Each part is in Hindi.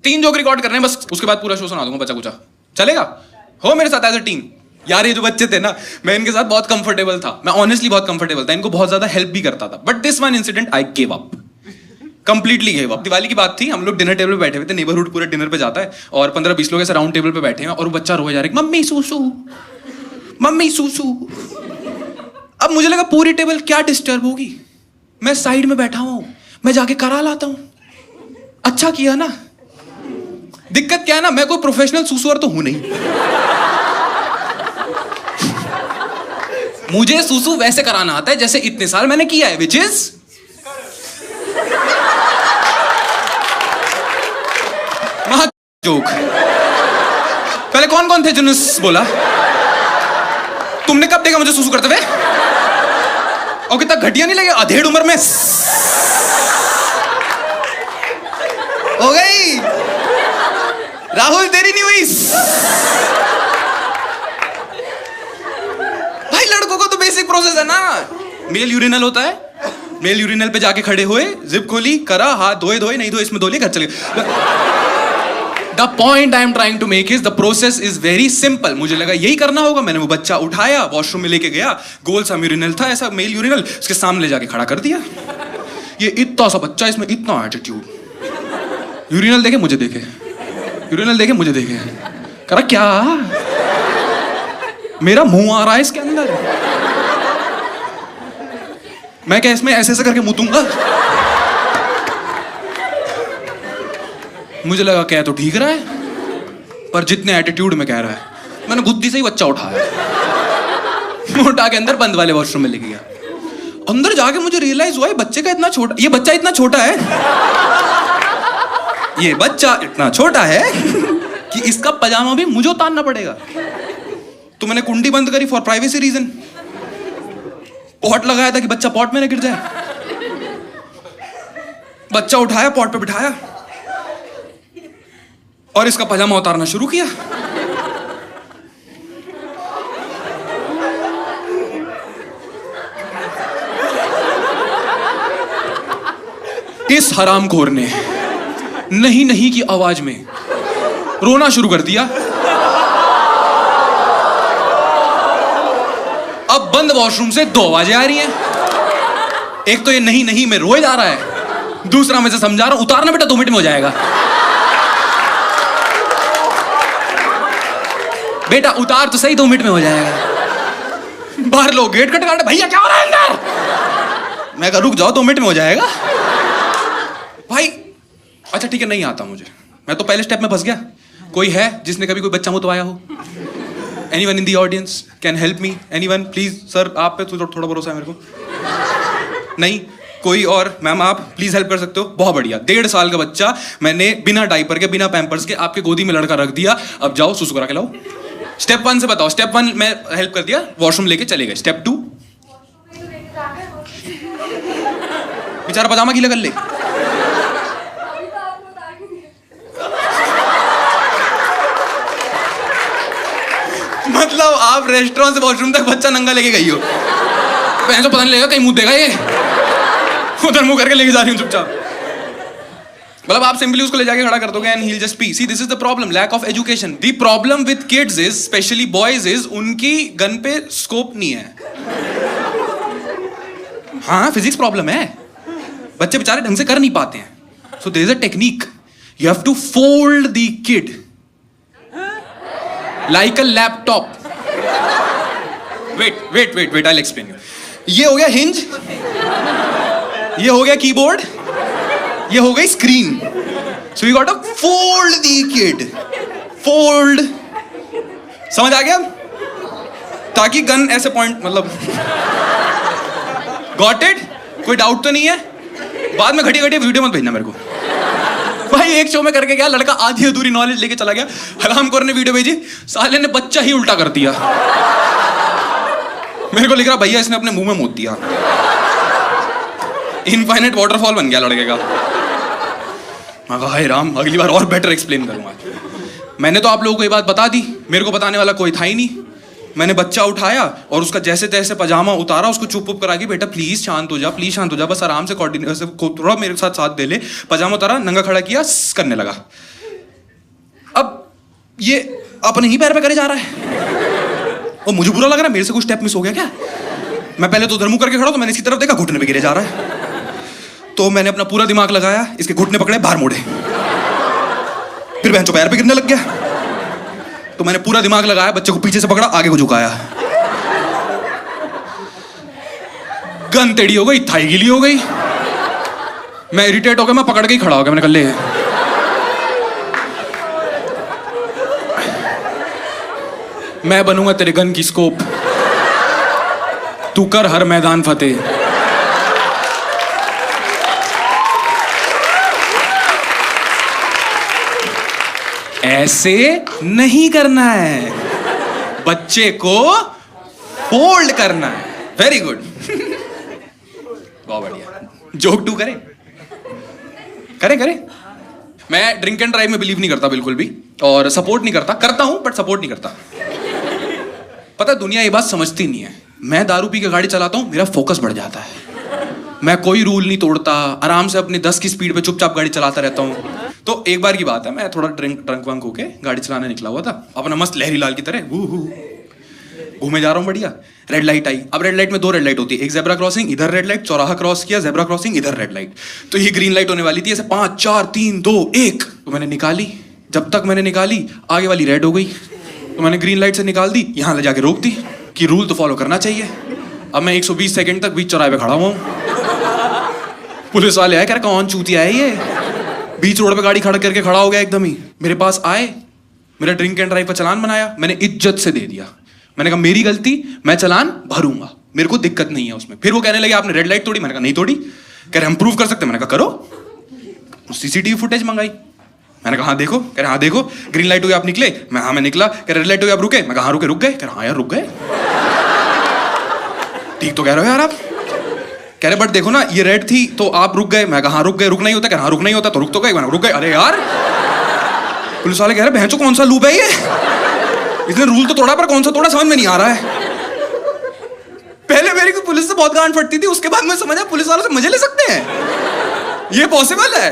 3 जोक रिकॉर्ड करने हैं बस, उसके बाद पूरा शो सुना दूंगा बच्चा कुचा। चलेगा? हो मेरे साथ एज अ टीम। यार ये जो बच्चे थे ना, मैं इनके साथ बहुत कंफर्टेबल था, मैं ऑनेस्टली बहुत कंफर्टेबल था, इनको बहुत ज्यादा हेल्प भी करता था। But this one incident I give up, completely give up. Diwali की बात थी, हम लोग डिनर टेबल पे बैठे हुए थे, नेबरहुड पूरे डिनर पे जाता है और 15-20 लोग ऐसे राउंड टेबल पे बैठे हैं और वो बच्चा रोए जा रहा है, मम्मी सूसू, मम्मी सूसू। अब मुझे लगा पूरी टेबल क्या डिस्टर्ब होगी, मैं साइड में बैठा हूं, मैं जाके करा लाता हूं। अच्छा किया ना। दिक्कत क्या है ना, मैं कोई प्रोफेशनल सूसुअर तो हूं नहीं। मुझे सूसू वैसे कराना आता है जैसे इतने साल मैंने किया है, विच इज जोक। पहले कौन कौन थे जिन्होंने बोला? तुमने कब देखा मुझे सूसू करते हुए? और कितना घटिया नहीं लगे, अधेड़ उम्र में हो गई। राहुल तेरी नहीं हुई। भाई लड़कों को तो बेसिक प्रोसेस है ना, मेल यूरिनल होता है, मेल यूरिनल पे जाके खड़े हुए, जिप खोली, करा, हाथ धोए धोए, नहीं धोए इसमें धो लिए, घर चले गए। The point I am trying to make is the process is very simple. मुझे लगा यही करना होगा, मैंने वो बच्चा उठाया, वॉशरूम में लेके गया, गोल सा यूरिनल था, ऐसा मेल यूरिनल, उसके सामने ले जाके खड़ा कर दिया। ये इतना सा बच्चा, इसमें इतना एटीट्यूड, यूरिनल देखे मुझे देखे, यूरिनल देखे मुझे देखे, करा क्या मेरा मुंह आ रहा है इसके अंदर, मैं क्या इसमें ऐसे ऐसे करके मुंह दूंगा? मुझे लगा क्या तो ठीक रहा है, पर जितने एटीट्यूड में कह रहा है, मैंने बुद्धि से ही बच्चा उठाया, उठा के अंदर बंद वाले वॉशरूम में लेके गया। अंदर जाके मुझे रियलाइज हुआ बच्चे का इतना छोटा, ये बच्चा इतना छोटा है, ये बच्चा इतना छोटा है कि इसका पजामा भी मुझे उतारना पड़ेगा। तो मैंने कुंडी बंद करी फॉर प्राइवेसी रीजन, पॉट लगाया था कि बच्चा पॉट में न गिर जाए, बच्चा उठाया, पॉट पे बिठाया और इसका पजामा उतारना शुरू किया। इस हरामखोर ने नहीं नहीं की आवाज में रोना शुरू कर दिया। अब बंद वॉशरूम से 2 आवाजें आ रही हैं। एक तो ये नहीं नहीं में रोए जा रहा है, दूसरा मैं से समझा रहा हूं उतारना बेटा 2 मिनट में हो जाएगा, बेटा उतार तो सही 2 मिनट में हो जाएगा। बाहर लोग गेट खटखटा, भैया क्या हो रहा है अंदर? मैं कहा रुक जाओ 2 मिनट में हो जाएगा। भाई अच्छा ठीक है, नहीं आता मुझे, मैं तो पहले स्टेप में फंस गया। कोई है जिसने कभी कोई बच्चा मुतवाया हो? Anyone in the audience can help me? Anyone please? Sir आप पे थोड़ा भरोसा है मेरे को। नहीं कोई और? मैम आप प्लीज हेल्प कर सकते हो? बहुत बढ़िया। 1.5 साल का बच्चा मैंने बिना डाइपर के, बिना पैम्पर्स के आपके गोदी में लड़का रख दिया। अब जाओ सुसु करा के लाओ। स्टेप 1 से बताओ। स्टेप 1 मैं हेल्प कर दिया, वॉशरूम लेके चले गए। स्टेप 2 बेचारा पजामा गीला कर ले। मतलब आप रेस्टोरेंट से वॉशरूम तक बच्चा नंगा लेके गई हो, तो पता नहीं लगेगा कहीं मुंह देगा ये, उधर मुंह करके लेके जा रही हूँ चुपचाप। मतलब आप सिंपली उसको ले जाके खड़ा कर दोगे and he will just pee. See this is the problem, lack of education. The problem with kids is, specially boys is, उनकी गन पे स्कोप नहीं है। हाँ फिजिक्स प्रॉब्लम है, बच्चे बेचारे ढंग से कर नहीं पाते हैं। So there is a technique, you have to fold the kid like a laptop. Wait wait wait wait, I will explain you. ये हो गया हिंज, ये हो गया कीबोर्ड, ये हो गई screen. So you got to fold the kid, fold, समझ आ गया? ताकि गन ऐसे पॉइंट, मतलब गॉट इट? कोई डाउट तो नहीं है? बाद में घटी घटी वीडियो मत भेजना मेरे को। भाई एक शो में करके गया लड़का, आधी अधूरी नॉलेज लेके चला गया, हरामखोर ने वीडियो भेजी, साले ने बच्चा ही उल्टा कर दिया। मेरे को लिख रहा भैया इसने अपने मुंह में मूत दिया। इनफाइनाइट वाटरफॉल बन गया लड़के का। मैं कहा हाय राम, अगली बार और बेटर एक्सप्लेन करूंगा। मैंने तो आप लोगों को ये बात बता दी, मेरे को बताने वाला कोई था ही नहीं। मैंने बच्चा उठाया और उसका जैसे तैसे पजामा उतारा, उसको चुप उप करा के, बेटा प्लीज शांत हो जा, प्लीज शांत हो जा, बस आराम से कोऑर्डिनेट, थोड़ा मेरे साथ साथ दे ले। पजामा उतारा, नंगा खड़ा किया, करने लगा। ये अपने ही पैर पे करे जा रहा है और मुझे बुरा लग रहा है, मेरे से कुछ स्टेप मिस हो गया क्या? मैं पहले तो उधर मुंह करके खड़ा तो मैंने इसकी तरफ देखा, घुटने पे गिरे जा रहा है। तो मैंने अपना पूरा दिमाग लगाया, इसके घुटने पकड़े, बाहर मोड़े, फिर बहन पैर पे गिरने लग गया। तो मैंने पूरा दिमाग लगाया, बच्चे को पीछे से पकड़ा, आगे को झुकाया, गन टेढ़ी हो गई, थाई गीली हो गई। मैं इरिटेट हो गया, मैं पकड़ के ही खड़ा हो गया, मैंने कहा ले मैं बनूंगा तेरे गन की स्कोप, तू कर हर मैदान फतेह। ऐसे नहीं करना है, बच्चे को फोल्ड करना है। वेरी गुड, बहुत बढ़िया। जोक टू करें? करें। मैं ड्रिंक एंड ड्राइव में बिलीव नहीं करता बिल्कुल भी, और सपोर्ट नहीं करता, करता हूं बट सपोर्ट नहीं करता। पता है दुनिया ये बात समझती नहीं है, मैं दारू पी के गाड़ी चलाता हूं, मेरा फोकस बढ़ जाता है, मैं कोई रूल नहीं तोड़ता, आराम से अपनी 10 की स्पीड पे चुपचाप गाड़ी चलाता रहता हूं। तो एक बार की बात है, मैं थोड़ा ड्रंक वंक होके गाड़ी चलाने निकला हुआ था, अपना मस्त लहरी लाल की तरह घूमे जा रहा हूँ बढ़िया। रेड लाइट आई। अब रेड लाइट में 2 रेड लाइट होती है, एक जेब्रा क्रॉसिंग, इधर रेड लाइट, चौराहा क्रॉस किया, जेब्रा क्रॉसिंग, इधर रेड लाइट। तो ये ग्रीन लाइट होने वाली थी, ऐसे 5 4 3 2 1। तो मैंने निकाली, जब तक मैंने निकाली आगे वाली रेड हो गई, तो मैंने ग्रीन लाइट से निकाल दी, यहाँ ले जाके रोक दी कि रूल तो फॉलो करना चाहिए। अब मैं 120 सेकंड तक बीच चौराहे पे खड़ा हुआ हूँ। पुलिस वाले आए, कह रहे कौन चूतिया है ये, बीच रोड पे गाड़ी खड़ा करके खड़ा हो गया एकदम ही। मेरे पास आए, मेरा ड्रिंक एंड ड्राइव पर चालान बनाया, मैंने इज्जत से दे दिया। मैंने कहा मेरी गलती, मैं चालान भरूंगा, मेरे को दिक्कत नहीं है उसमें। फिर वो कहने लगे आपने रेड लाइट तोड़ी, मैंने कहा नहीं तोड़ी। कह रहे हम प्रूव कर सकते, मैंने कहा करो। सीसीटीवी फुटेज मंगाई, मैंने कहा हाँ देखो। कह रहे हाँ देखो, ग्रीन लाइट हुई आप निकले, मैं निकला। कह रहे रेड लाइट हुई आप रुके, मैं कहा हाँ रुक गए। कह रहे हाँ यार रुक गए, ठीक तो कह रहे हो यार आप। कह रहे बट देखो ना ये रेड थी तो आप रुक गए, मैं कहा हाँ रुक गए, रुक नहीं होता। कह हाँ रुक नहीं होता तो रुक तो गए, मैंने रुक गए। अरे यार पुलिस वाले कह रहे बहनचोद कौन सा लूप है ये, इसने रूल तो तोड़ा पर कौन सा तोड़ा समझ में नहीं आ रहा है। पहले मेरी को पुलिस से बहुत गांड फटती थी, उसके बाद मैं समझा पुलिस वालों से मजे ले सकते हैं, ये पॉसिबल है।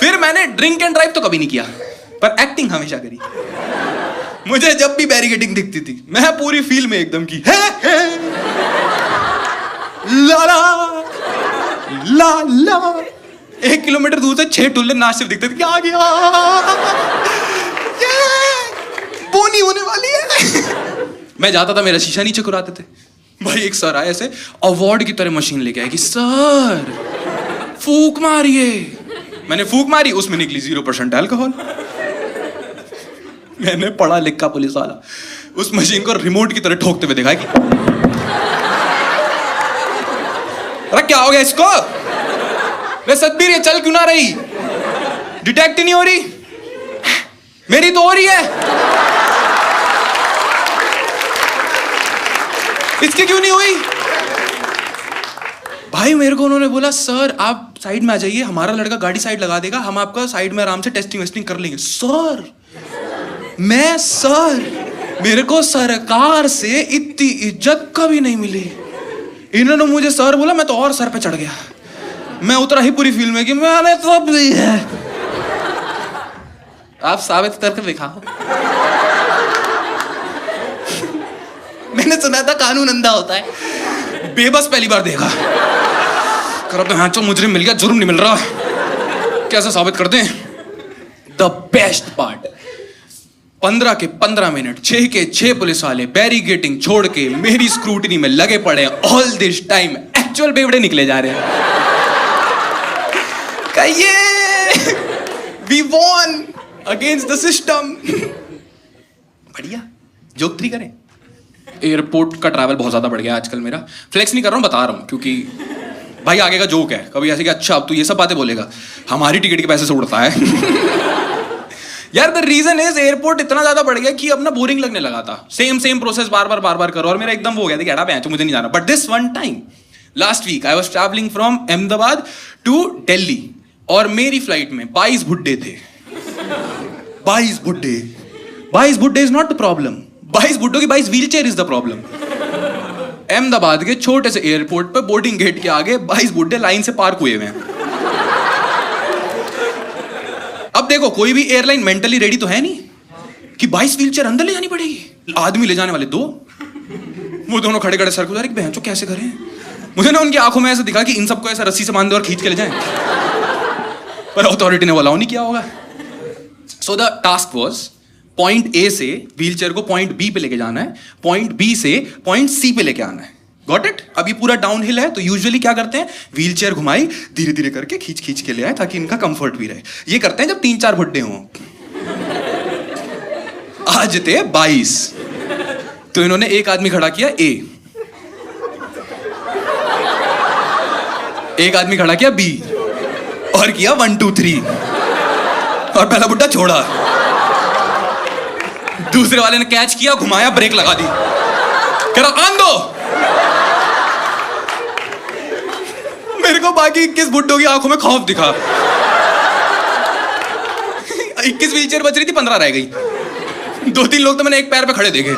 फिर मैंने ड्रिंक एंड ड्राइव तो कभी नहीं किया, पर एक्टिंग हमेशा करी। मुझे जब भी बैरिकेडिंग दिखती थी, मैं पूरी फील में एकदम की ला ला ला। 1 किलोमीटर दूर से 6 टुल्ले नाच सिर्फ दिखते थे, क्या आ गया, बोनी होने वाली है। मैं जाता था, मेरा शीशा नीचे कुराते थे। भाई एक सर आए ऐसे अवार्ड की तरह मशीन लेके आए कि सर फूक मारिए। मैंने फूक मारी, उसमें निकली 0% अल्कोहल। मैंने पढ़ा लिखा पुलिस वाला उस मशीन को रिमोट की तरह ठोकते हुए देखा कि अरे क्या हो गया इसको, वे सतबीर ये चल क्यों ना रही, डिटेक्ट ही नहीं हो रही, मेरी तो हो रही है, इसकी क्यों नहीं हुई। भाई मेरे को उन्होंने बोला सर आप साइड में आ जाइए, हमारा लड़का गाड़ी साइड लगा देगा, हम आपका साइड में आराम से टेस्टिंग वेस्टिंग कर लेंगे। सर मैं सर, मेरे को सरकार से इतनी इज्जत कभी नहीं मिली। इन्होंने मुझे सर बोला, मैं तो और सर पे चढ़ गया। मैं उतरा ही पूरी फील्ड में कि मैंने तो दी है। आप साबित करके दिखाओ। मैंने सुना था कानून अंधा होता है, बेबस पहली बार देखा। कर हाँ चो मुजरिम मिल गया, जुर्म नहीं मिल रहा, कैसे साबित करते हैं। द बेस्ट पार्ट, 15 के 15 मिनट 6 के 6 पुलिस वाले बैरिकेडिंग छोड़ के मेरी स्क्रूटनी में लगे पड़े। ऑल दिस टाइम एक्चुअल बेवड़े निकले जा रहे हैं। कहिए we won against the system. बढ़िया, जोक 3 करें। एयरपोर्ट का ट्रैवल बहुत ज्यादा बढ़ गया आजकल मेरा। फ्लेक्स नहीं कर रहा हूं, बता रहा हूं, क्योंकि भाई आगे का जोक है। कभी ऐसे कि अच्छा अब तू ये सब बातें बोलेगा, हमारी टिकट के पैसे से उड़ता है। यार द रीजन इज एयरपोर्ट इतना ज्यादा बढ़ गया कि अब ना बोरिंग लगने लगा था। सेम प्रोसेस बार बार करो, और मेरा एकदम वो हो गया था कि हटा पैंचो मुझे नहीं जाना। But this one time last week I was travelling from Ahmedabad to Delhi, और मेरी फ्लाइट में 22 बुड्ढे थे। 22 बुड्ढे इज नॉट द प्रॉब्लम, 22 बुड्ढों की 22 wheelchair is the problem. Ahmedabad के छोटे से एयरपोर्ट पे बोर्डिंग गेट के आगे 22 बुड्ढे लाइन से पार्क हुए हुए हैं। अब देखो कोई भी एयरलाइन मेंटली रेडी तो है नहीं, कि 22 व्हीलचेयर अंदर ले जानी पड़ेगी। आदमी ले जाने वाले 2, वो दोनों खड़े खड़े सर गुजार बहन चो कैसे करें। मुझे ना उनकी आंखों में ऐसा दिखा कि इन सबको ऐसा रस्सी से बांध दो और खींच के ले जाएं, पर अथॉरिटी ने वो अलाउ नहीं किया होगा। So the task was point A से व्हीलचेयर को पॉइंट बी पे लेके जाना है, पॉइंट बी से पॉइंट सी पे लेके आना है। Got it? अब ये पूरा डाउन हिल है, तो यूजुअली क्या करते हैं, व्हीलचेयर घुमाई धीरे धीरे करके खींच खींच के ले आए ताकि इनका कंफर्ट भी रहे। ये करते हैं जब 3-4 बुड्ढे हों। आज थे 22, तो इन्होंने एक आदमी खड़ा किया ए, एक आदमी खड़ा किया बी, और किया 1 2 3, और पहला बुड्ढा छोड़ा। दूसरे वाले ने कैच किया, घुमाया, ब्रेक लगा दी, कह रहा आन दो। मेरे को बाकी 21 बुड्ढों की आंखों में खौफ दिखा। 21 व्हीलचेयर बच रही थी, 15 रह गई। 2-3 लोग तो मैंने एक पैर पे खड़े देखे।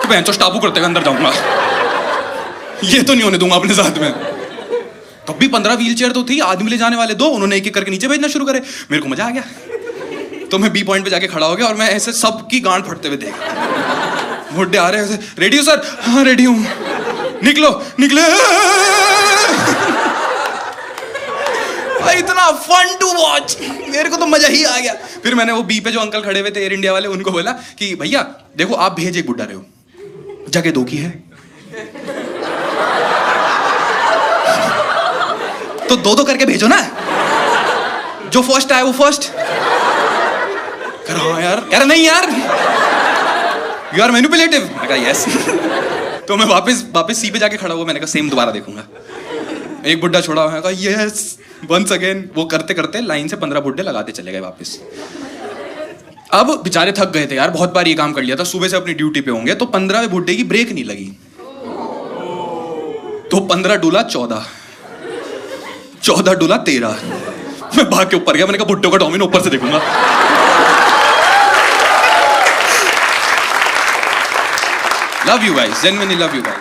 बहन चो टापू करते हुए अंदर जाऊंगा, ये तो नहीं होने दूंगा अपने साथ में। तब भी 15 व्हीलचेयर तो थी, आदमी ले जाने वाले 2, उन्होंने एक एक करके नीचे भेजना शुरू करे। मेरे को मजा आ गया, तो मैं बी पॉइंट पे जाके खड़ा हो गया और मैं ऐसे सबकी गांड फटते हुए देख। बुड्ढे आ रहे हैं, रेडी हो सर? हाँ रेडी हूं। निकलो निकले। इतना फन टू वॉच, मेरे को तो मजा ही आ गया। फिर मैंने वो बी पे जो अंकल खड़े हुए थे एयर इंडिया वाले, उनको बोला कि भैया देखो आप भेज एक बुड्ढा रहे हो, जगह 2 की है, तो 2-2 करके भेजो ना, जो फर्स्ट आए वो फर्स्ट। कर हाँ यार, यार नहीं यार, यू आर मैनिपुलेटिव। मैं कहा यस। तो मैं वापस सी पे जाके खड़ा हुआ, मैंने कहा सेम दोबारा देखूंगा। एक बुड्ढा छोड़ा, मैं कहा यस वंस अगेन। वो करते करते लाइन से 15 बुड्ढे लगाते चले गए वापस। अब बेचारे थक गए थे यार, बहुत बार ये काम कर लिया था, सुबह से अपनी ड्यूटी पे होंगे, तो 15वें बुड्ढे की ब्रेक नहीं लगी, तो 15 डूला 14, 14 डूला 13। मैं भाग के ऊपर गया, मैंने कहा बुड्ढों का डोमिनो ऊपर से देखूंगा। Love you guys, genuinely love you guys.